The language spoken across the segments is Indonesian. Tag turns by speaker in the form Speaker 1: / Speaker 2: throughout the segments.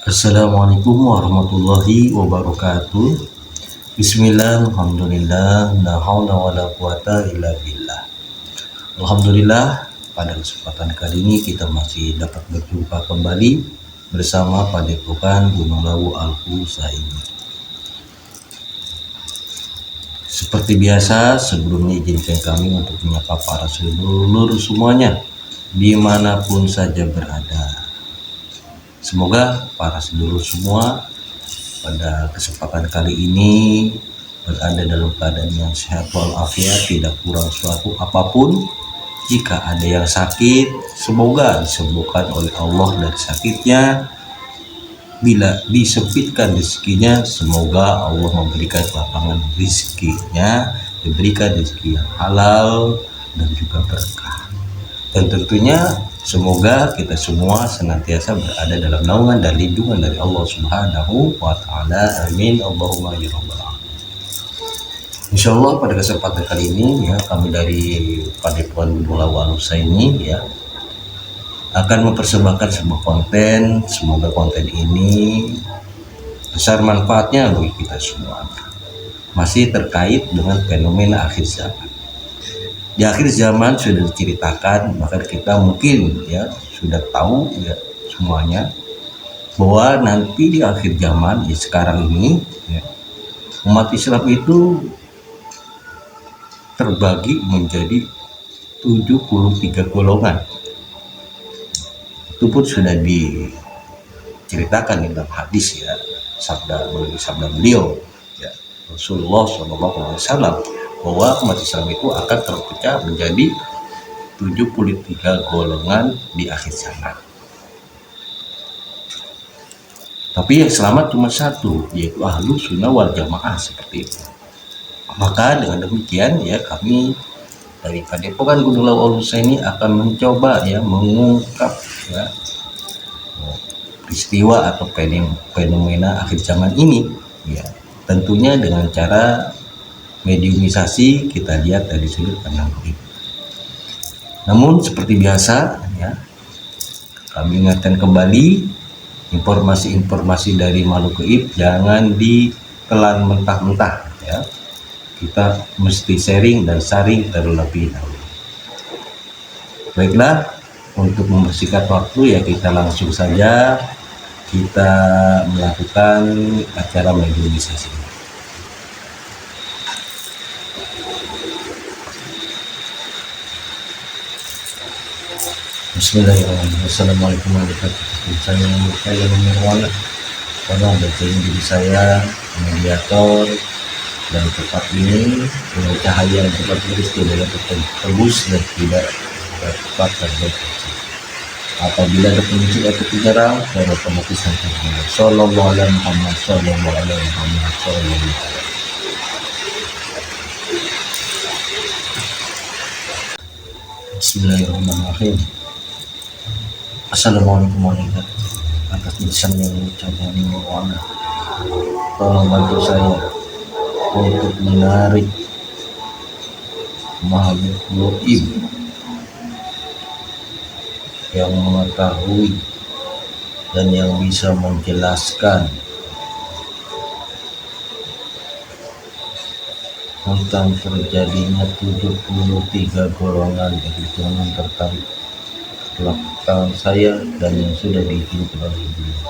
Speaker 1: Assalamualaikum warahmatullahi wabarakatuh. Bismillah, alhamdulillah, la haula wala quwata illa billah. Alhamdulillah, pada kesempatan kali ini kita masih dapat berjumpa kembali bersama Padepokan Gunung Lawu Al-Husa ini. Seperti biasa, sebelumnya izinkan kami untuk menyapa para sedulur semuanya dimanapun saja berada. Semoga para sedulur semua pada kesempatan kali ini berada dalam keadaan yang sehat walafiat, tidak kurang suatu apapun. Jika ada yang sakit, semoga disembuhkan oleh Allah dari sakitnya. Bila disempitkan rezekinya, semoga Allah memberikan lapangan rezekinya, diberikan rezeki yang halal dan juga berkah. Dan tentunya semoga kita semua senantiasa berada dalam naungan dan lindungan dari Allah Subhanahu wa Ta'ala. Amin. Allahumma ya rabbal alamin. Insyaallah pada kesempatan kali ini ya, kami dari Padepokan Gunung Lawu Al-Husa ini ya akan mempersembahkan sebuah konten. Semoga konten ini besar manfaatnya bagi kita semua. Masih terkait dengan fenomena akhir zaman. Di akhir zaman sudah diceritakan, maka kita mungkin ya sudah tahu ya semuanya bahwa nanti di akhir zaman ya sekarang ini ya, umat Islam itu terbagi menjadi 73 golongan. Itu pun sudah diceritakan di dalam hadis ya, sabda beliau ya, Rasulullah SAW, bahwa umat Islam itu akan terpecah menjadi 73 golongan di akhir zaman. Tapi yang selamat cuma satu, yaitu ahlu sunnah wal jamaah seperti itu. Maka dengan demikian ya kami dari Padepokan Gunung Lawu Al-Husa ini akan mencoba ya mengungkap ya peristiwa atau fenomena akhir zaman ini ya, tentunya dengan cara mediumisasi, kita lihat dari sudut pandang gaib. Namun seperti biasa ya, kami ingatkan kembali informasi-informasi dari makhluk gaib jangan ditelan mentah-mentah ya. Kita mesti sharing dan saring terlebih dahulu. Baiklah, untuk membersihkan waktu ya kita langsung saja kita melakukan acara mediumisasi. Bismillahirrahmanirrahim. Assalamualaikum warahmatullahi wabarakatuh. Saya Nirwana. Tolong bacain diri saya, mediator dan tempat ini dengan cahaya yang tepat tulis tidak tembus dan tidak dapat terdeteksi. Apabila ada penyusup atau penyerang, saya otomatis hantar. Sallallahu alaihi Muhammad, sallallahu alaihi Muhammad, sallallahu alaihi. Bismillahirrahmanirrahim. Assalamualaikum warahmatullahi wabarakatuh. Atas lisan yang mengucapkan Nirwana, tolong bantu saya untuk menarik makhluk gaib yang mengetahui dan yang bisa menjelaskan tentang terjadinya 73 golongan yang jangan tertarik belakang saya dan yang sudah diizinkan oleh beliau.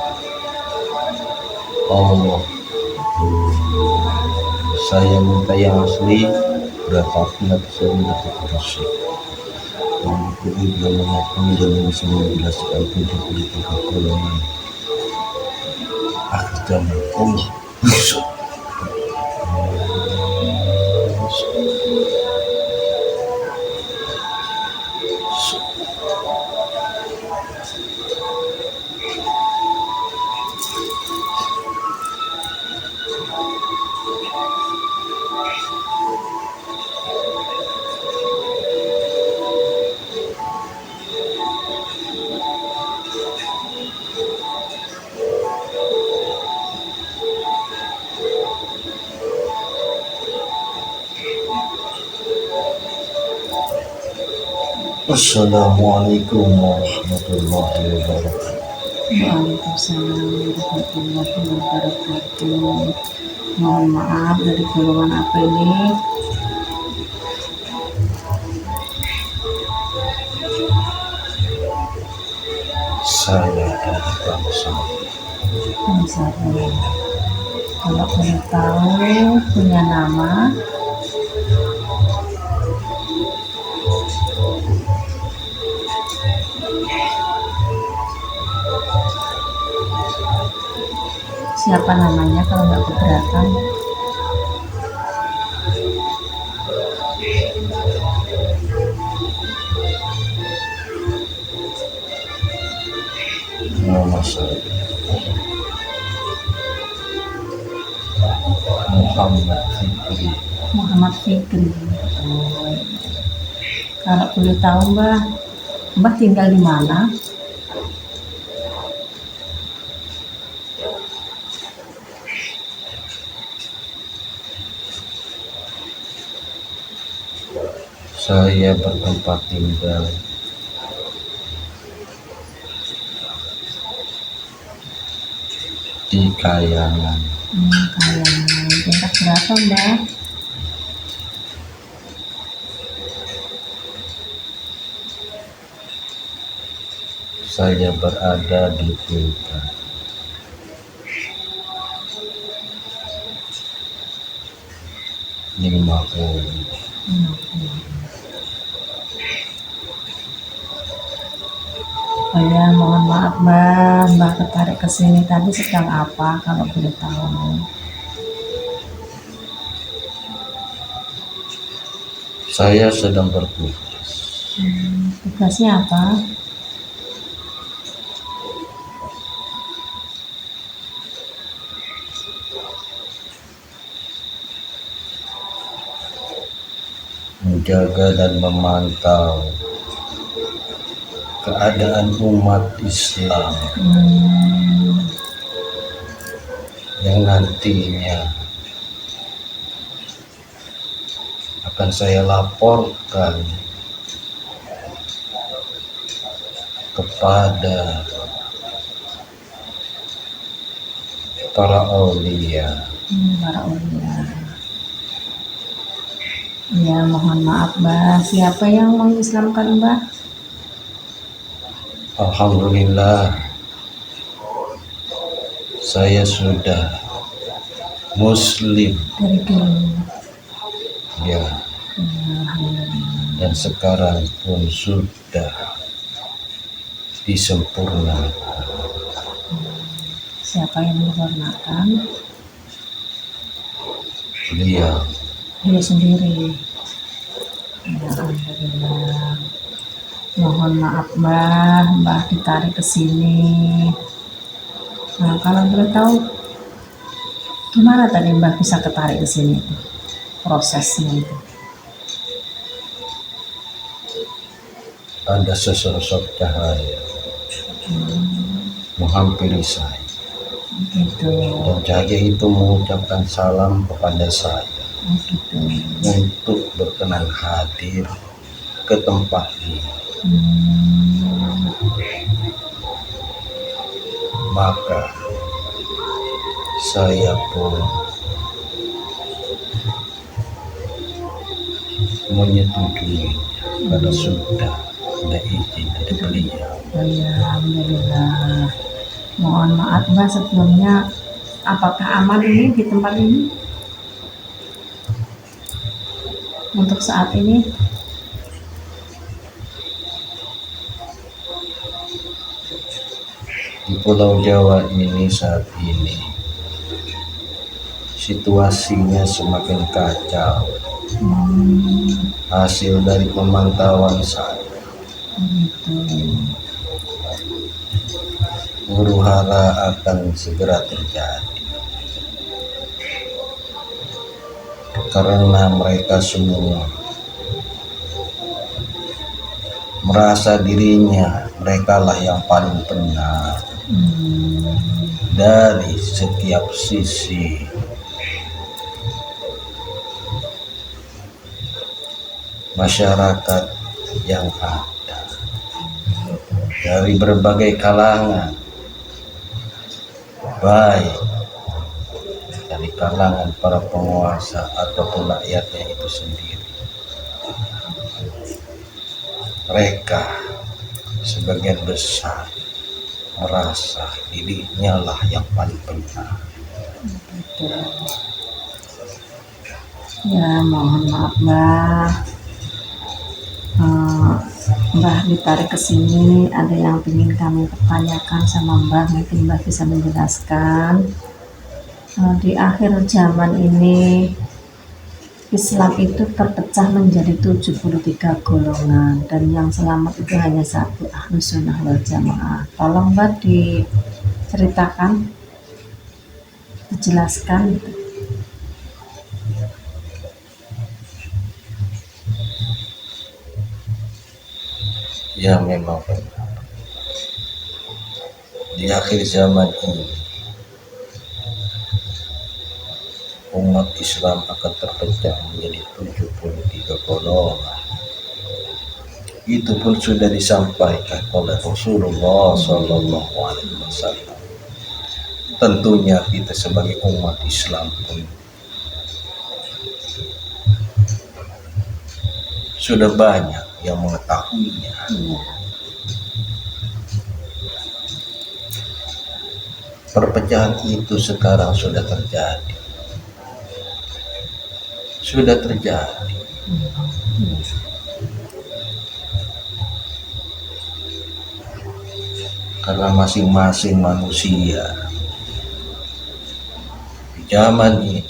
Speaker 1: Allah, saya minta yang asli, berapapun atas saya mendapat rasul. Yang kedua mengakui dan bisa menjelaskan 73 golongan akhir zaman. Allah bisa. Assalamualaikum warahmatullahi wabarakatuh.
Speaker 2: Waalaikumsalam warahmatullahi wabarakatuh. Mohon maaf dari golongan apa ini?
Speaker 1: Saya dari bangsa.
Speaker 2: Bangsa apa? Kalau boleh tahu punya nama, siapa namanya kalau nggak keberatan?
Speaker 1: Nama saya Muhammad Fikri.
Speaker 2: Muhammad Fikri. Oh, kalau boleh tahu Mbah tinggal di mana?
Speaker 1: Saya bertempat tinggal di Kayangan.
Speaker 2: Kayangan. Tingkat berapa Mbah?
Speaker 1: Saya berada di tingkat 50.
Speaker 2: Oh ya, mohon maaf Mbah tertarik ke sini tadi sedang apa kalau boleh tahu?
Speaker 1: Saya sedang bertugas.
Speaker 2: Tugasnya apa?
Speaker 1: Menjaga dan memantau keadaan umat Islam yang nantinya akan saya laporkan kepada para aulia.
Speaker 2: Para ulia. Ya, mohon maaf Mbah. Siapa yang mengislamkan Mbah?
Speaker 1: Alhamdulillah, saya sudah muslim
Speaker 2: Dari dulu.
Speaker 1: ya,
Speaker 2: Alhamdulillah.
Speaker 1: dan sekarang pun sudah disempurnakan.
Speaker 2: Siapa yang menyempurnakan?
Speaker 1: Beliau.
Speaker 2: Dia sendiri. Ya, alhamdulillah. Mohon maaf Mbah ditarik ke sini. Nah, kalau boleh tahu gimana tadi Mbah bisa ketarik ke sini itu? Prosesnya itu.
Speaker 1: Ada sesosok cahaya menghampiri saya,
Speaker 2: Gitu.
Speaker 1: dan cahaya itu mengucapkan salam kepada saya
Speaker 2: Gitu.
Speaker 1: untuk berkenan hadir ke tempat ini. Maka saya pun menyetujui karena sudah ada izin dari beliau.
Speaker 2: Oh ya, alhamdulillah. Mohon maaf Mbah sebelumnya, apakah aman ini di tempat ini? Untuk saat ini?
Speaker 1: Di Pulau Jawa ini saat ini situasinya semakin kacau. Hasil dari pemantauan saya,
Speaker 2: Gitu.
Speaker 1: huru-hara akan segera terjadi karena mereka semua merasa dirinya merekalah yang paling benar dari setiap sisi. Masyarakat yang ada dari berbagai kalangan baik dari kalangan para penguasa ataupun rakyatnya itu sendiri. Mereka sebagian besar merasa dirinya lah yang paling benar.
Speaker 2: Ya mohon maaf Mbah. Mbah ditarik ke sini, ada yang ingin kami pertanyakan sama Mbah, mungkin Mbah bisa menjelaskan. Di akhir zaman ini Islam itu terpecah menjadi 73 golongan dan yang selamat itu hanya satu, Ahlus Sunnah wal Jamaah. Tolong Mbah diceritakan, dijelaskan.
Speaker 1: Ya memang benar. Di akhir zaman ini umat Islam akan terpecah menjadi 73 golongan. Itu pun sudah disampaikan oleh Rasulullah SAW. Tentunya kita sebagai umat Islam pun sudah banyak yang mengetahuinya. Perpecahan itu sekarang sudah terjadi. Karena masing-masing manusia di zaman ini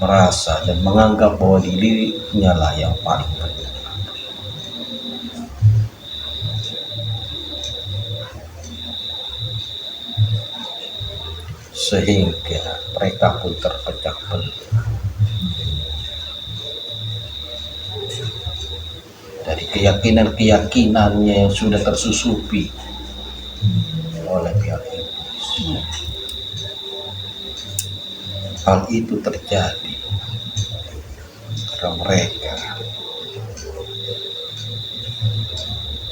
Speaker 1: merasa dan menganggap bahwa dirinya lah yang paling benar. Sehingga mereka pun terpecah belah dari keyakinan-keyakinannya yang sudah tersusupi oleh pihak iblis. Hal itu terjadi karena mereka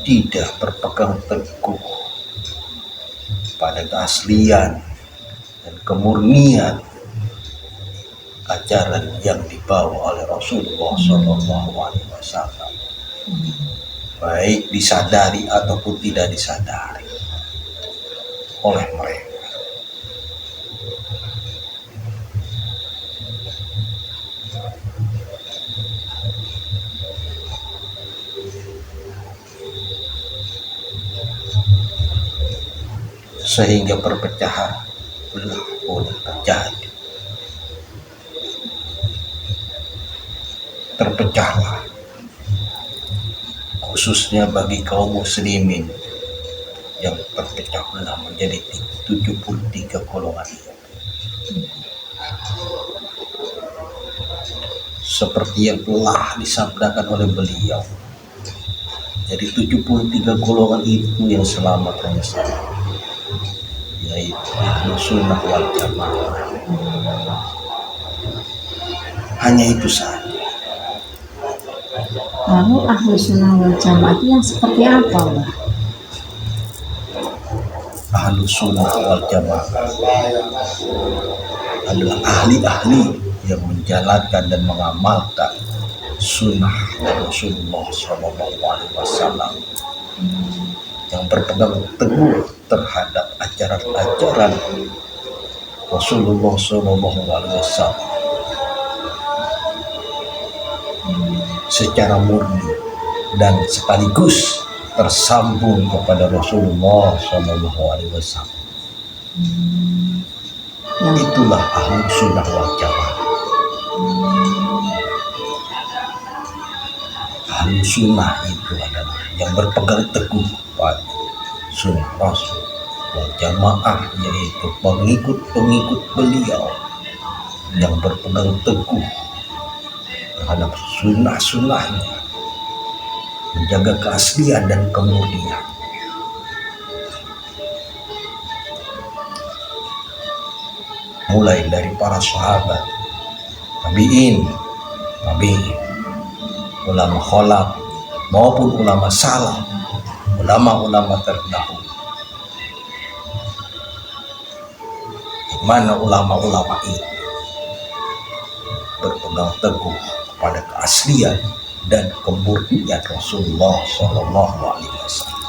Speaker 1: tidak berpegang teguh pada keaslian dan kemurnian ajaran yang dibawa oleh Rasulullah SAW, baik disadari ataupun tidak disadari oleh mereka. Sehingga perpecahan pun terjadi. Terpecahlah khususnya bagi kaum muslimin yang terpecah belah menjadi 73 golongan. Seperti yang telah disabdakan oleh beliau, jadi 73 golongan itu yang selamat hanya satu, yaitu Ahlus Sunnah wal Jamaah. Hanya itu saja.
Speaker 2: Lalu Ahlus Sunnah wal Jamaah itu yang seperti apa Mbah?
Speaker 1: Ahlus Sunnah wal Jamaah adalah ahli-ahli yang menjalankan dan mengamalkan sunnah Rasulullah SAW, yang berpegang teguh terhadap ajaran-ajaran Rasulullah SAW secara murni dan sekaligus tersambung kepada Rasulullah SAW. Itulah Ahlus Sunnah wal Jamaah. Ahlus Sunnah itu adalah yang berpegang teguh pada sunnah Rasul wal Jamaah, yaitu pengikut-pengikut beliau yang berpegang teguh terhadap sunnah-sunnahnya, menjaga keaslian dan kemurnian. Mulai dari para sahabat, tabi'in, ulama khalaf maupun ulama salaf, ulama-ulama terdahulu. mana ulama-ulama itu berpegang teguh pada keaslian dan kemurnian Rasulullah Shallallahu Alaihi Wasallam.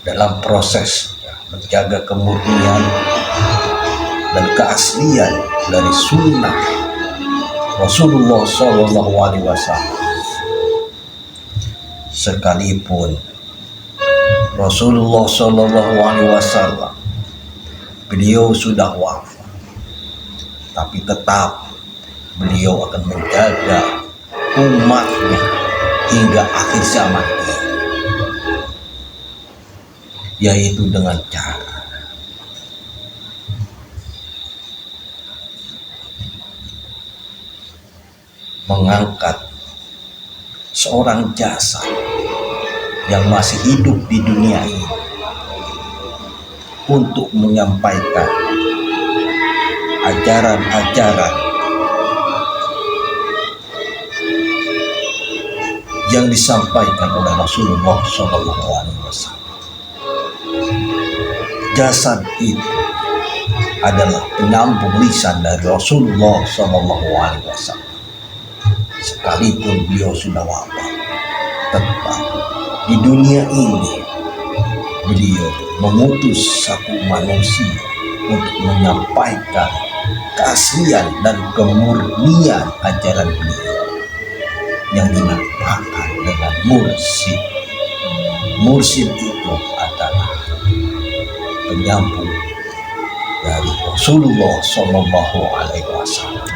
Speaker 1: Dalam proses menjaga kemurnian dan keaslian dari sunnah Rasulullah Shallallahu Alaihi Wasallam, sekalipun Rasulullah Shallallahu Alaihi Wasallam beliau sudah wafat, tapi tetap beliau akan menjaga umatnya hingga akhir zaman ini, yaitu dengan cara mengangkat seorang jasad yang masih hidup di dunia ini untuk menyampaikan ajaran-ajaran yang disampaikan oleh Rasulullah Shallallahu Alaihi Wasallam. Jasad itu adalah penyambung lisan dari Rasulullah Shallallahu Alaihi Wasallam. Sekalipun beliau sudah wafat, tetap di dunia ini beliau mengutus satu manusia untuk menyampaikan keaslian dan kemurnian ajaran beliau yang dinamakan dengan mursyid. Mursyid itu adalah penyambung dari Rasulullah Shallallahu Alaihi Wasallam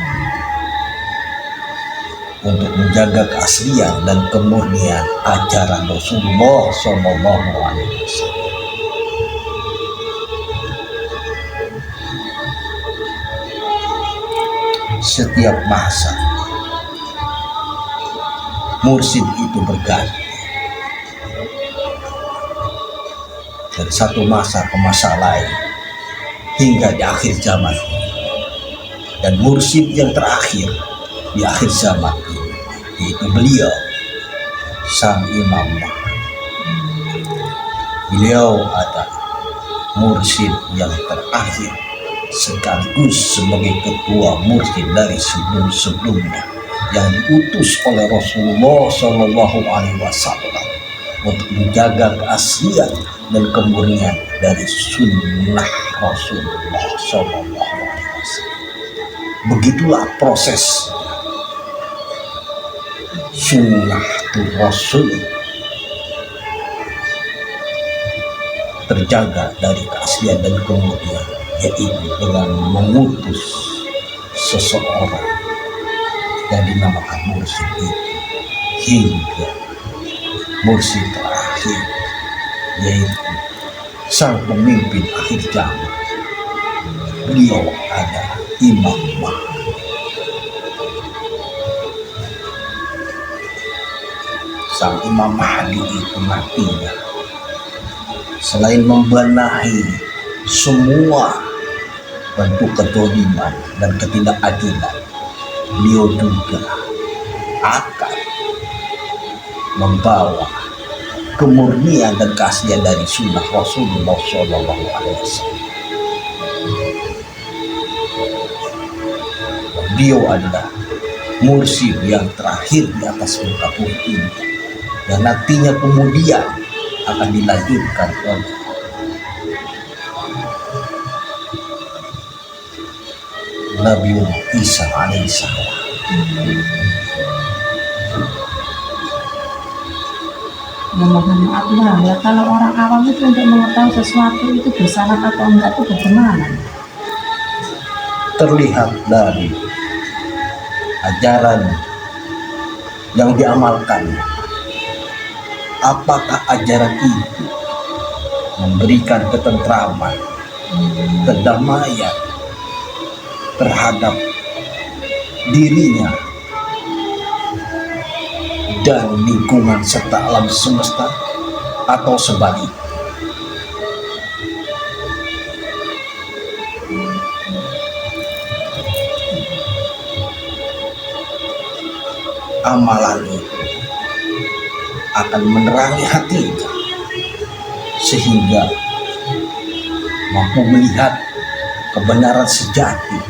Speaker 1: untuk menjaga keaslian dan kemurnian ajaran Rasulullah Shallallahu Alaihi Wasallam. Setiap masa mursyid itu berganti dari satu masa ke masa lain hingga di akhir zaman ini. Dan mursyid yang terakhir di akhir zaman ini yaitu beliau, sang Imam Mahdi. Beliau adalah mursyid yang terakhir sekaligus sebagai ketua mursyid dari sebelum-sebelumnya yang diutus oleh Rasulullah Shallallahu Alaihi Wasallam untuk menjaga keaslian dan kemurnian dari sunnah Rasulullah Shallallahu Alaihi Wasallam. Begitulah proses sunnah Rasul terjaga dari keaslian dan kemurnian, yaitu dengan mengutus seseorang yang dinamakan mursyid itu hingga mursyid terakhir, yaitu sang pemimpin akhir zaman. Beliau adalah Imam Mahdi. Sang Imam Mahdi itu nantinya selain membenahi semua bentuk kezaliman dan ketidakadilan, beliau juga akan membawa kemurnian dan keaslian dari sunnah Rasulullah Shallallahu Alaihi Wasallam. Beliau adalah mursyid yang terakhir di atas muka bumi ini, dan nantinya kemudian akan dilanjutkan oleh Nabi Isa alaihissalam.
Speaker 2: Ya mohon maaf lah ya, kalau orang awam itu untuk mengetahui sesuatu itu bersalah atau enggak itu bagaimana?
Speaker 1: Terlihat dari ajaran yang diamalkan. Apakah ajaran itu memberikan ketentraman, kedamaian terhadap dirinya dan lingkungan serta alam semesta, atau sebaliknya?
Speaker 3: amalan itu akan menerangi hatinya sehingga mampu melihat kebenaran sejati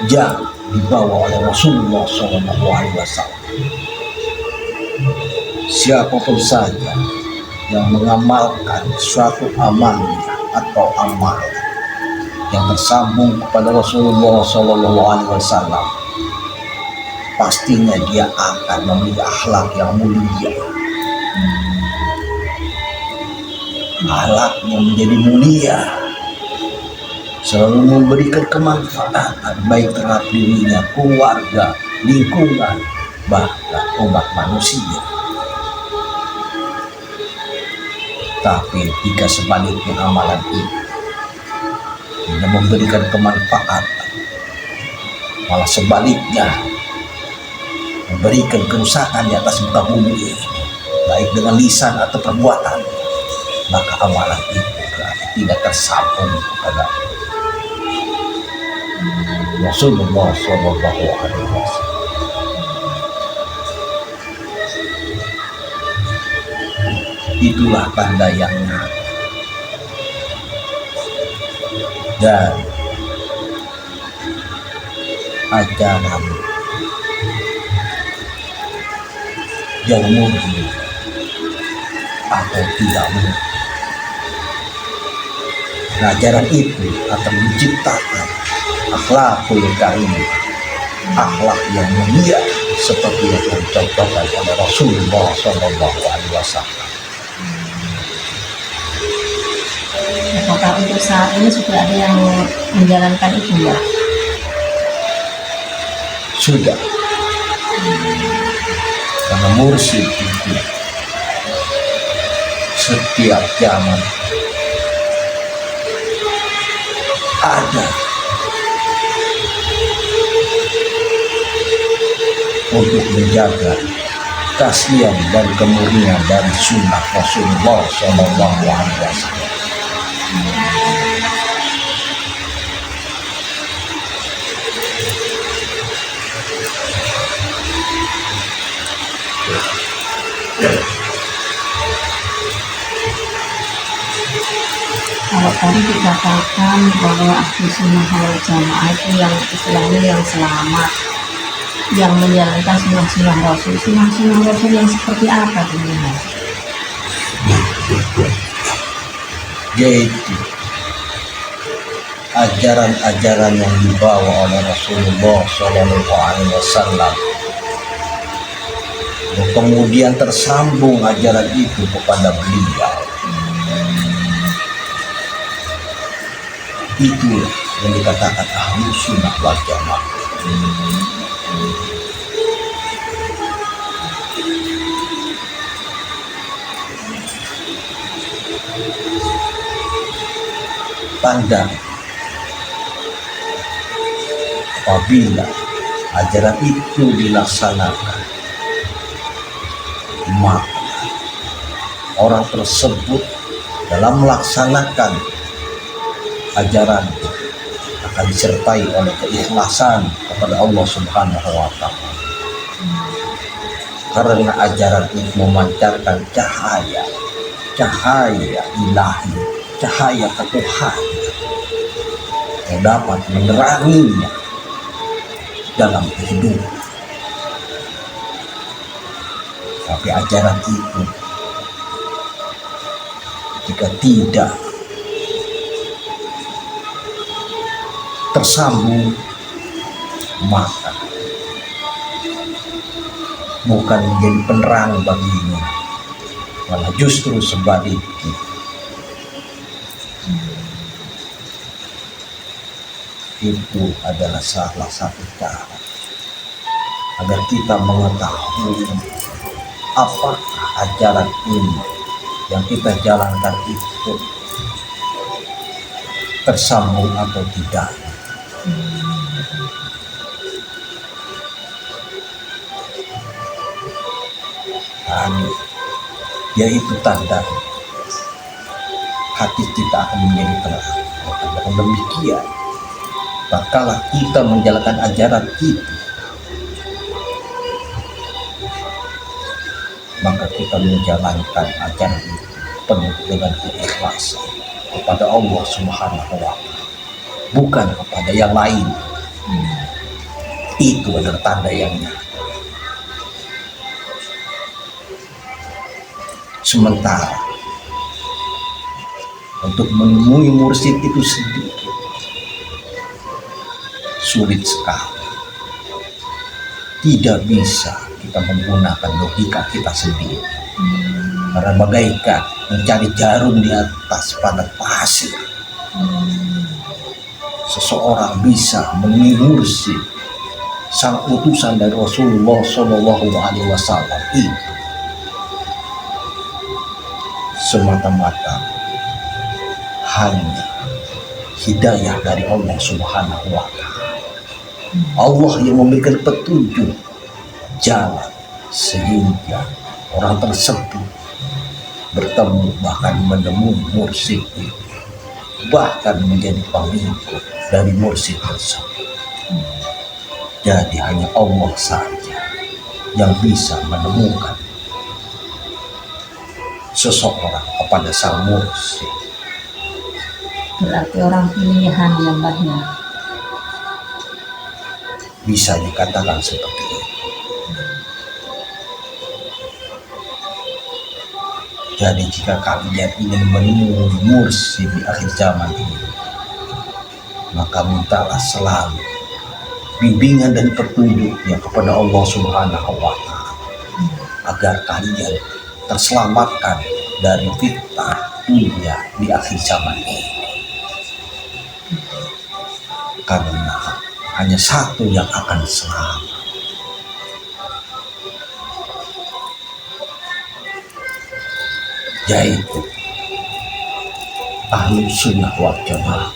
Speaker 3: yang dibawa oleh Rasulullah SAW. Siapapun saja yang mengamalkan suatu amalan atau amalan yang tersambung kepada Rasulullah SAW, pastinya dia akan memiliki akhlak yang mulia. Akhlaknya menjadi mulia, selalu memberikan kemanfaatan baik terhadap dirinya, keluarga, lingkungan, bahkan umat manusia. Tapi jika sebaliknya amalan ini tidak memberikan kemanfaatan, malah sebaliknya memberikan kerusakan di atas muka bumi ini, baik dengan lisan atau perbuatan, maka amalan itu berarti tidak tersambung kepada Rasulullah SAW. Itulah tanda yang nyata dan ajaran yang murni atau tidak murni. Ajaran itu akan menciptakan akhlakul karimah, akhlak yang mulia seperti yang dicontohkan oleh Rasulullah SAW.
Speaker 2: Apakah untuk saat ini sudah ada yang menjalankan itu, Mbak?
Speaker 3: Sudah. Karena mursyid itu setiap zaman ada untuk menjaga keaslian dan kemurnian dari sunnah Rasulullah SAW.
Speaker 2: Kalau tadi dikatakan bahwa ahli sunnah wal jamaah itu yang istilahnya yang selamat, yang menjalankan sunnah-sunnah Rasul. Sunnah-sunnah Rasul yang seperti apa teman-teman?
Speaker 3: Yaitu ajaran-ajaran yang dibawa oleh Rasulullah SAW, dan kemudian tersambung ajaran itu kepada beliau. Itu yang dikatakan ahli sunnah wal jamaah. Tanda apabila ajaran itu dilaksanakan, maka orang tersebut dalam melaksanakan ajaran akan disertai oleh keikhlasan kepada Allah Subhanahu wa Ta'ala. Karena ajaran itu memancarkan cahaya ilahi, cahaya ketuhanan yang dapat meneranginya dalam kehidupan. Tapi ajaran itu jika tidak tersambung, maka bukan menjadi penerang baginya, malah justru sebaliknya. Itu adalah salah satu cara agar kita mengetahui apakah ajaran ini yang kita jalankan itu tersambung atau tidak. Dan yaitu tanda hati kita akan menjadi terang. Dengan demikian, tatkala kita menjalankan ajaran itu, maka kita menjalankan ajaran itu penuh dengan keikhlasan kepada Allah Subhanahu wa Ta'ala, bukan kepada yang lain. Itu adalah tanda yang nyata. Sementara untuk menemui mursyid itu sendiri sulit sekali. Tidak bisa kita menggunakan logika kita sendiri. Karena bagaikan mencari jarum di atas padang pasir. Seseorang bisa menemui mursyid, sang utusan dari Rasulullah Shallallahu Alaihi Wasallam itu semata-mata hanya hidayah dari Allah Subhanahu wa Ta'ala. Allah yang memberikan petunjuk jalan sehingga orang tersebut bertemu, bahkan menemui mursyid itu, bahkan menjadi pengikut dari mursyid tersebut. Jadi hanya Allah saja yang bisa menemukan seseorang kepada sang mursyid.
Speaker 2: Berarti orang pilihan ya Mbah ya.
Speaker 3: Bisa dikatakan seperti itu. Jadi jika kalian ingin menemui mursyid di akhir zaman ini, maka mintalah selalu bimbingan dan petunjuknya kepada Allah Subhanahu wa Ta'ala, agar kalian terselamatkan dari fitnah dunia di akhir zaman ini. Karena hanya satu yang akan selamat, yaitu Ahlus Sunnah wal Jamaah,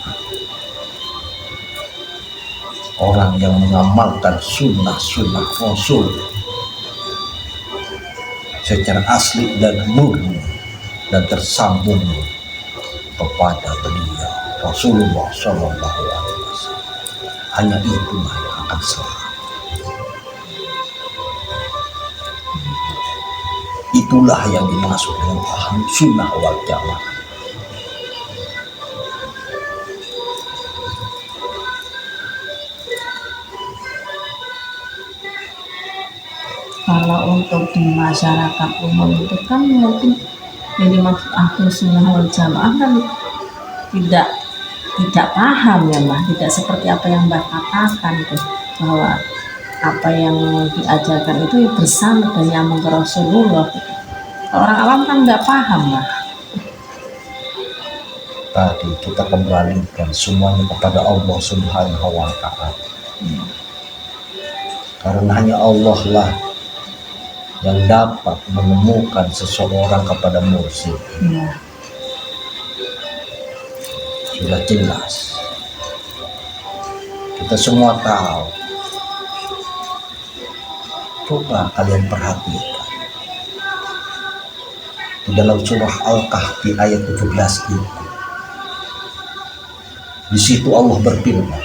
Speaker 3: orang yang mengamalkan sunnah-sunnah Rasul secara asli dan murni dan tersambung kepada beliau Rasulullah Shallallahu Alaihi Wasallam. Hanya itulah yang akan selamat. Itulah yang dimaksud dengan Ahlus Sunnah wal Jamaah.
Speaker 2: Kalau untuk di masyarakat umum itu kan mungkin yang dimaksud Ahlus Sunnah wal Jamaah kan tidak paham ya Mbah, tidak seperti apa yang Mbah katakan itu, bahwa apa yang diajarkan itu bersama dan nyambung ke Rasulullah. Orang awam kan nggak paham Mbah.
Speaker 3: Tadi kita kembalikan semuanya kepada Allah Subhanahu wa Ta'ala. Karena hanya Allah lah yang dapat menemukan seseorang kepada mursyid.
Speaker 2: Ya.
Speaker 3: Sudah jelas, kita semua tahu. Coba kalian perhatikan di dalam surah Al-Kahfi ayat 17 itu, di situ Allah berfirman,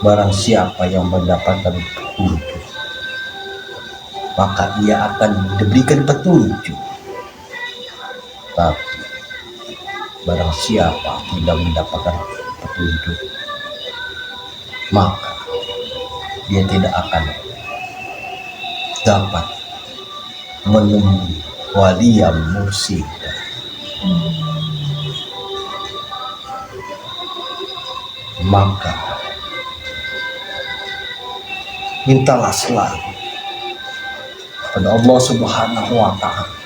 Speaker 3: barang siapa yang mendapatkan petunjuk, maka ia akan diberikan petunjuk. Tapi barang siapa tidak mendapatkan petunjuk, maka dia tidak akan dapat menemui wali yang mursyid. Maka mintalah selalu kepada Allah Subhanahu wa Ta'ala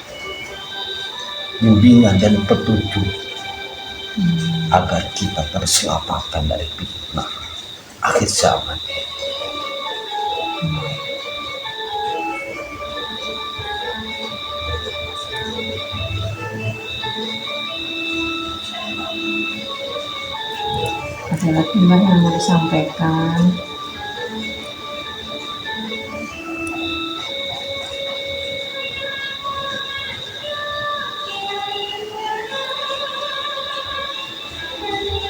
Speaker 3: bimbingan dan petunjuk agar kita terselamatkan dari fitnah akhir zaman.
Speaker 2: Ada lagi Mbah yang mau disampaikan?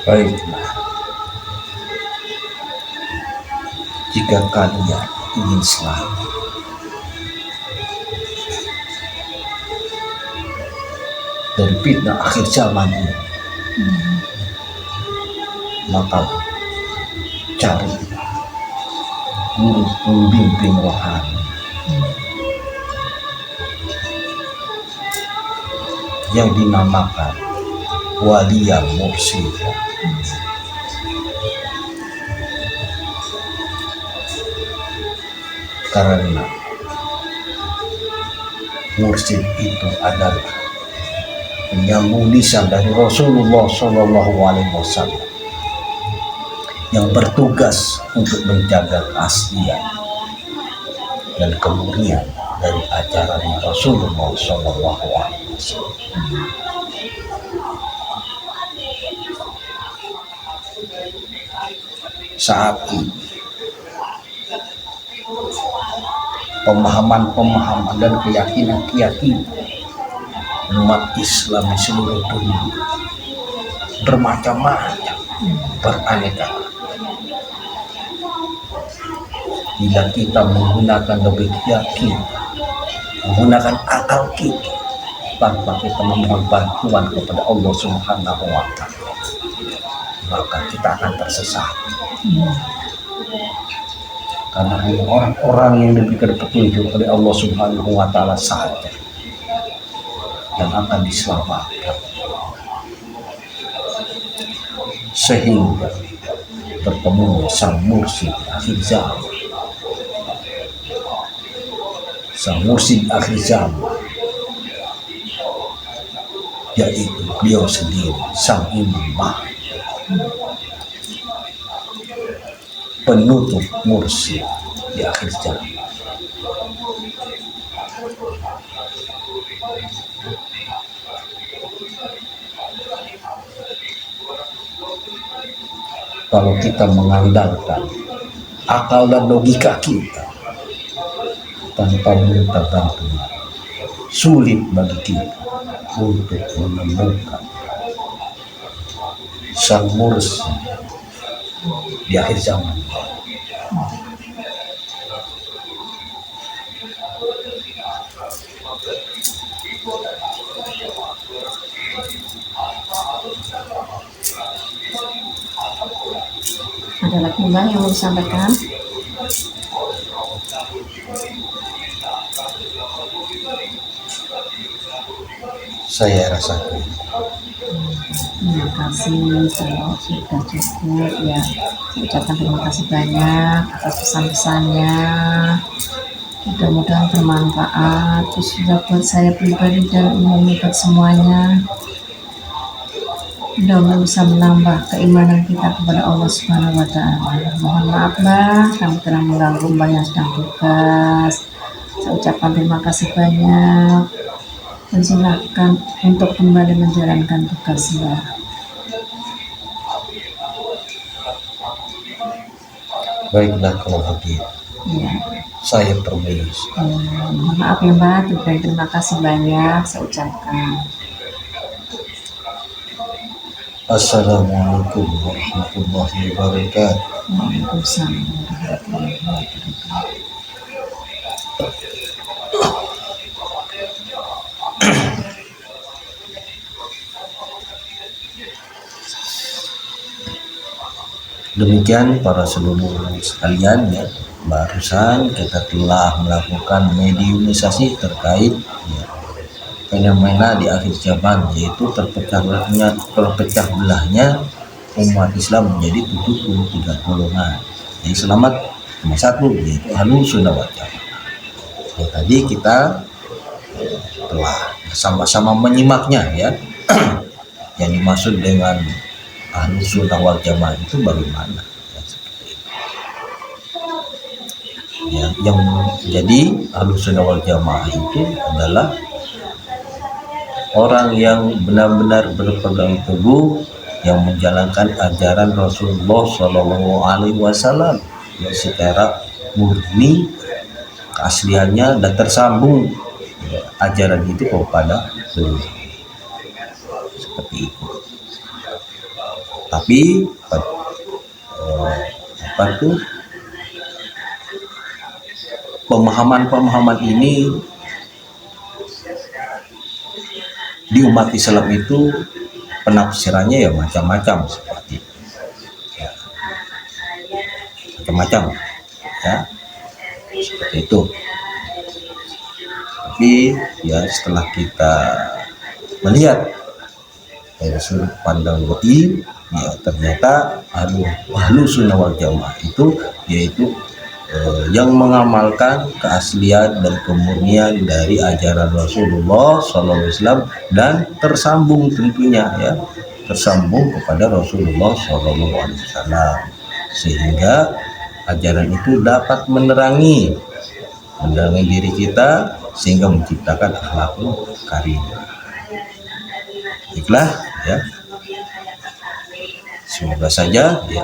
Speaker 3: Baiklah, jika kalian ingin selamat dari fitnah akhir zaman ini, maka cari guru pembimbing rohani yang dinamakan waliya mursyida. Karena mursyid itu adalah penyambung lisan dari Rasulullah Shallallahu Alaihi Wasallam yang bertugas untuk menjaga keaslian dan kemurnian dari ajaran Rasulullah Shallallahu Alaihi Wasallam. Saat ini pemahaman-pemahaman dan keyakinan-keyakinan umat Islam di seluruh dunia bermacam-macam, beraneka. Bila kita menggunakan logika kita, menggunakan akal kita, tanpa kita memohon bantuan kepada Allah Subhanahu wa Ta'ala, maka kita akan tersesat. Karena hanya orang-orang yang diberikan petunjuk oleh Allah Subhanahu wa Ta'ala saja yang akan diselamatkan. Sehingga bertemu sang mursyid akhir zaman. Sang mursyid akhir zaman, yaitu beliau sendiri, sang Imam Mahdi, penutup mursyid di akhir zaman. Kalau kita mengandalkan akal dan logika kita tanpa minta bantuan, sulit bagi kita untuk menemukan sang mursyid di akhir zaman.
Speaker 2: Ada lagi Mbak yang mau disampaikan?
Speaker 3: Saya rasa
Speaker 2: Terima kasih, kalau sudah cukup ya. Saya ucapkan terima kasih banyak atas pesan-pesannya. Mudah-mudahan bermanfaat, khususnya buat saya pribadi dan umumnya buat semuanya. Mudah-mudahan bisa menambah keimanan kita kepada Allah Subhanahu wa Ta'ala. Mohon maaf Mbak, kami telah mengganggu Mbak yang sedang tugas. Saya ucapkan terima kasih banyak dan silakan untuk kembali menjalankan tugasnya.
Speaker 3: baiklah kalau begitu.
Speaker 2: Ya.
Speaker 3: Saya permisi.
Speaker 2: Mohon maaf ya Mbak, terima kasih banyak saya ucapkan.
Speaker 3: Assalamualaikum warahmatullahi wabarakatuh.
Speaker 2: Waalaikumsalam warahmatullahi wabarakatuh.
Speaker 3: Demikian para seluruh sekalian ya, barusan kita telah melakukan mediumisasi terkait ya, fenomena di akhir zaman, yaitu terpecah belahnya umat Islam menjadi 73 golongan. Yang selamat cuma satu, yaitu Ahlus Sunnah wal Jamaah. Ya, tadi kita telah bersama-sama menyimaknya ya. Yang dimaksud dengan Ahlus Sunnah wal Jamaah itu bagaimana? Ya, seperti itu. Ya, yang jadi Ahlus Sunnah wal Jamaah itu adalah orang yang benar-benar berpegang teguh yang menjalankan ajaran Rasulullah Shallallahu Alaihi Wasallam yang secara murni keasliannya dan tersambung ya, ajaran itu kepada beliau, seperti itu. Tapi pemahaman-pemahaman ini di umat Islam itu penafsirannya ya macam-macam, seperti ya, macam-macam ya, seperti itu. Tapi ya setelah kita melihat dari sudut pandang goib, ya ternyata ahlu sunnah wal jamaah itu yaitu yang mengamalkan keaslian dan kemurnian dari ajaran Rasulullah SAW dan tersambung tentunya ya, tersambung kepada Rasulullah SAW, sehingga ajaran itu dapat menerangi diri kita sehingga menciptakan akhlakul karimah. Baiklah ya, semoga saja ya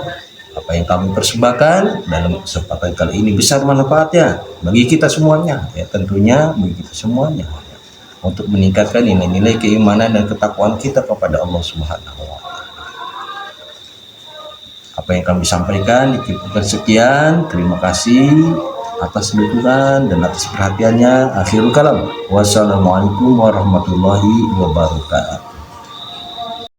Speaker 3: apa yang kami persembahkan dalam kesempatan kali ini besar manfaatnya bagi kita semuanya ya, tentunya bagi kita semuanya ya, untuk meningkatkan nilai-nilai keimanan dan ketakwaan kita kepada Allah Subhanahu wa Ta'ala. Apa yang kami sampaikan dikitkan sekian. Terima kasih atas dukungan dan atas perhatiannya. Akhirul kalam, wassalamualaikum warahmatullahi wabarakatuh.